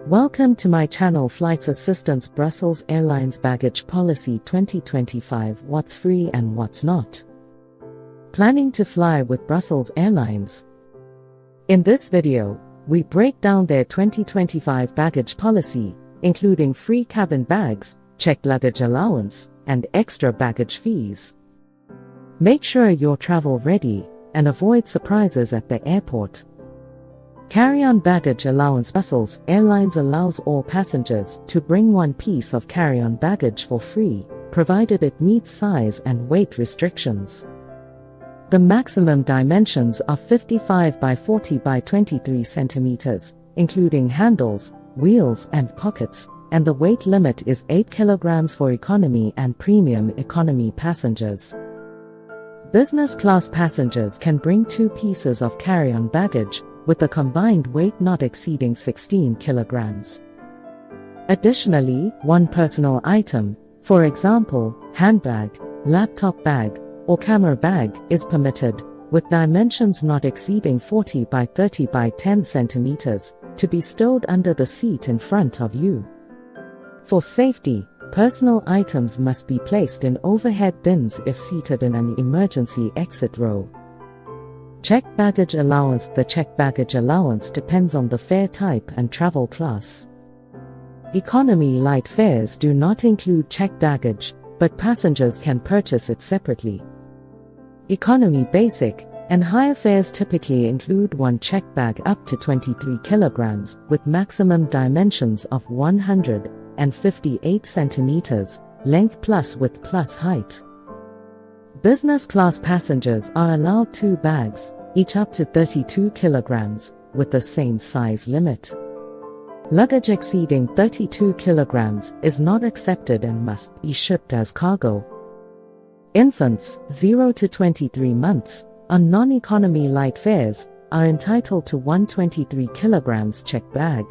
Welcome to my channel Flights Assistance Brussels Airlines Baggage Policy 2025. What's free and what's not? Planning to fly with Brussels Airlines? In this video, we break down their 2025 baggage policy, including free cabin bags, checked luggage allowance, and extra baggage fees. Make sure you're travel ready and avoid surprises at the airport. Carry-on baggage allowance. Brussels Airlines allows all passengers to bring one piece of carry-on baggage for free, provided it meets size and weight restrictions. The maximum dimensions are 55 by 40 by 23 centimeters, including handles, wheels and pockets, and the weight limit is 8 kilograms for economy and premium economy passengers. Business class passengers can bring 2 pieces of carry-on baggage, with a combined weight not exceeding 16 kilograms. Additionally, one personal item, for example, handbag, laptop bag, or camera bag, is permitted, with dimensions not exceeding 40 by 30 by 10 centimeters, to be stowed under the seat in front of you. For safety, personal items must be placed in overhead bins if seated in an emergency exit row. Checked baggage allowance. The checked baggage allowance depends on the fare type and travel class. Economy light fares do not include checked baggage, but passengers can purchase it separately. Economy basic and higher fares typically include one checked bag up to 23 kilograms with maximum dimensions of 158 centimeters, length plus width plus height. Business class passengers are allowed 2 bags, each up to 32 kilograms, with the same size limit. Luggage exceeding 32 kilograms is not accepted and must be shipped as cargo. Infants, 0 to 23 months, on non-economy light fares, are entitled to 123 kilograms checked bag.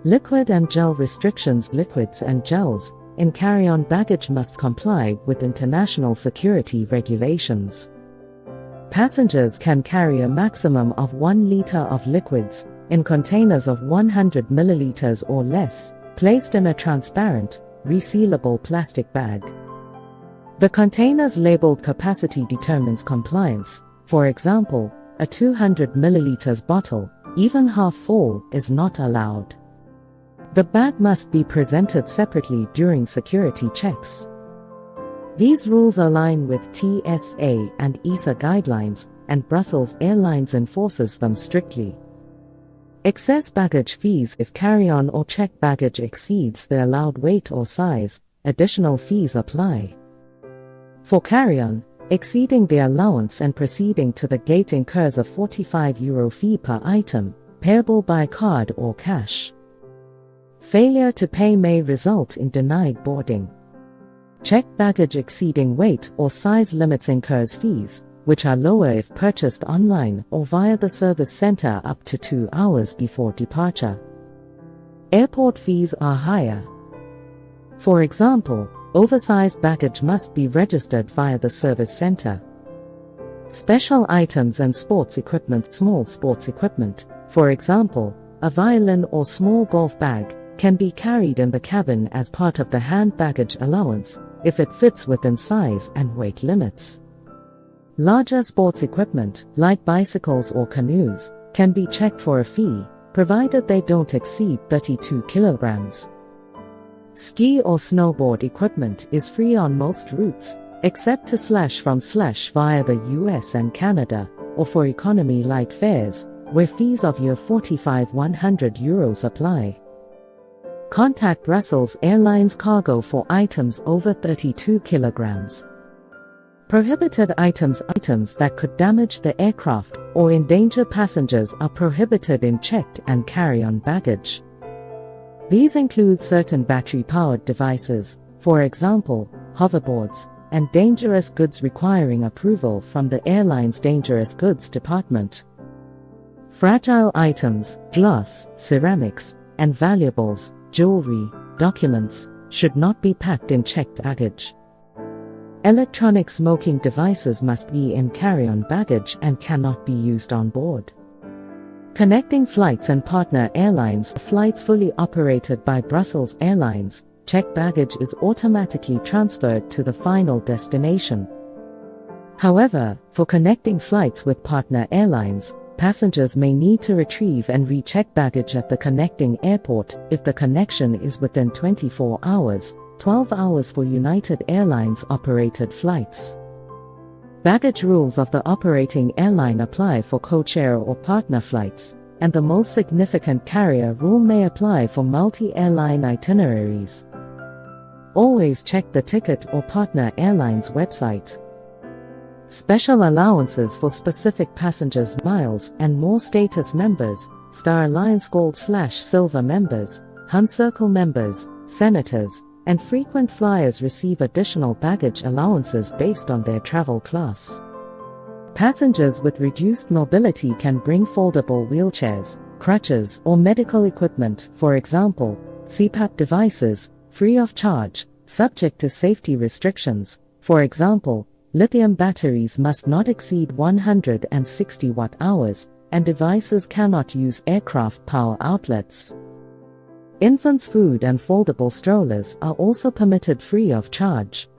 Liquid and gel restrictions. Liquids and gels in carry-on baggage must comply with international security regulations. Passengers can carry a maximum of 1 liter of liquids in containers of 100 milliliters or less, placed in a transparent, resealable plastic bag. The container's labeled capacity determines compliance. For example, a 200 milliliters bottle, even half full, is not allowed. The bag must be presented separately during security checks. These rules align with TSA and ESA guidelines, and Brussels Airlines enforces them strictly. Excess baggage fees. If carry-on or checked baggage exceeds the allowed weight or size, additional fees apply. For carry-on, exceeding the allowance and proceeding to the gate incurs a €45 fee per item, payable by card or cash. Failure to pay may result in denied boarding. Checked baggage exceeding weight or size limits incurs fees, which are lower if purchased online or via the service center up to 2 hours before departure. Airport fees are higher. For example, oversized baggage must be registered via the service center. Special items and sports equipment. Small sports equipment, for example, a violin or small golf bag, can be carried in the cabin as part of the hand baggage allowance, if it fits within size and weight limits. Larger sports equipment, like bicycles or canoes, can be checked for a fee, provided they don't exceed 32 kilograms. Ski or snowboard equipment is free on most routes, except to / via the US and Canada, or for economy light fares, where fees of €45-100 apply. Contact Brussels Airlines Cargo for items over 32 kilograms. Prohibited items. Items that could damage the aircraft or endanger passengers are prohibited in checked and carry-on baggage. These include certain battery-powered devices, for example, hoverboards, and dangerous goods requiring approval from the airline's Dangerous Goods Department. Fragile items, glass, ceramics, and valuables, jewelry, documents, should not be packed in checked baggage. Electronic smoking devices must be in carry-on baggage and cannot be used on board. Connecting flights and partner airlines. For flights fully operated by Brussels Airlines, checked baggage is automatically transferred to the final destination. However, for connecting flights with partner airlines, passengers may need to retrieve and recheck baggage at the connecting airport if the connection is within 24 hours, 12 hours for United Airlines operated flights. Baggage rules of the operating airline apply for codeshare or partner flights, and the most significant carrier rule may apply for multi-airline itineraries. Always check the ticket or partner airline's website. Special allowances for specific passengers, miles and more status members, Star Alliance Gold/Silver members, Hun Circle members, senators, and frequent flyers receive additional baggage allowances based on their travel class. Passengers with reduced mobility can bring foldable wheelchairs, crutches, or medical equipment, for example, CPAP devices, free of charge, subject to safety restrictions. For example, lithium batteries must not exceed 160 watt-hours, and devices cannot use aircraft power outlets. Infants' food and foldable strollers are also permitted free of charge.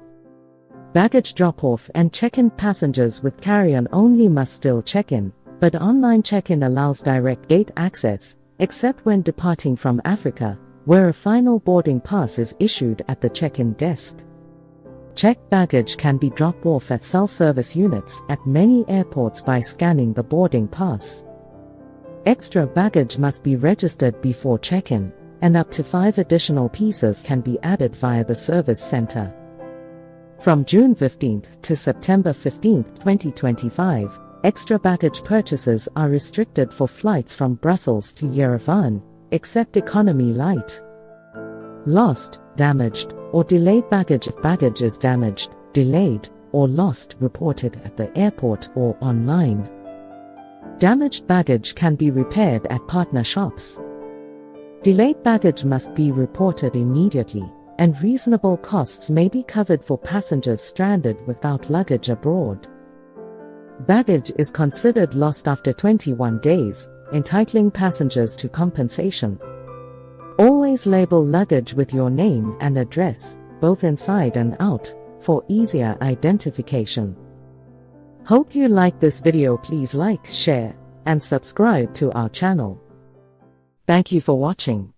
Baggage drop-off and check-in. Passengers with carry-on only must still check in, but online check-in allows direct gate access, except when departing from Africa, where a final boarding pass is issued at the check-in desk. Checked baggage can be dropped off at self-service units at many airports by scanning the boarding pass. Extra baggage must be registered before check-in, and up to 5 additional pieces can be added via the service center. From June 15 to September 15, 2025, extra baggage purchases are restricted for flights from Brussels to Yerevan, except economy light. Lost, damaged, or delayed baggage. If baggage is damaged, delayed, or lost, reported at the airport or online. Damaged baggage can be repaired at partner shops. Delayed baggage must be reported immediately, and reasonable costs may be covered for passengers stranded without luggage abroad. Baggage is considered lost after 21 days, entitling passengers to compensation. Always label luggage with your name and address, both inside and out, for easier identification. Hope you like this video. Please like, share, and subscribe to our channel. Thank you for watching.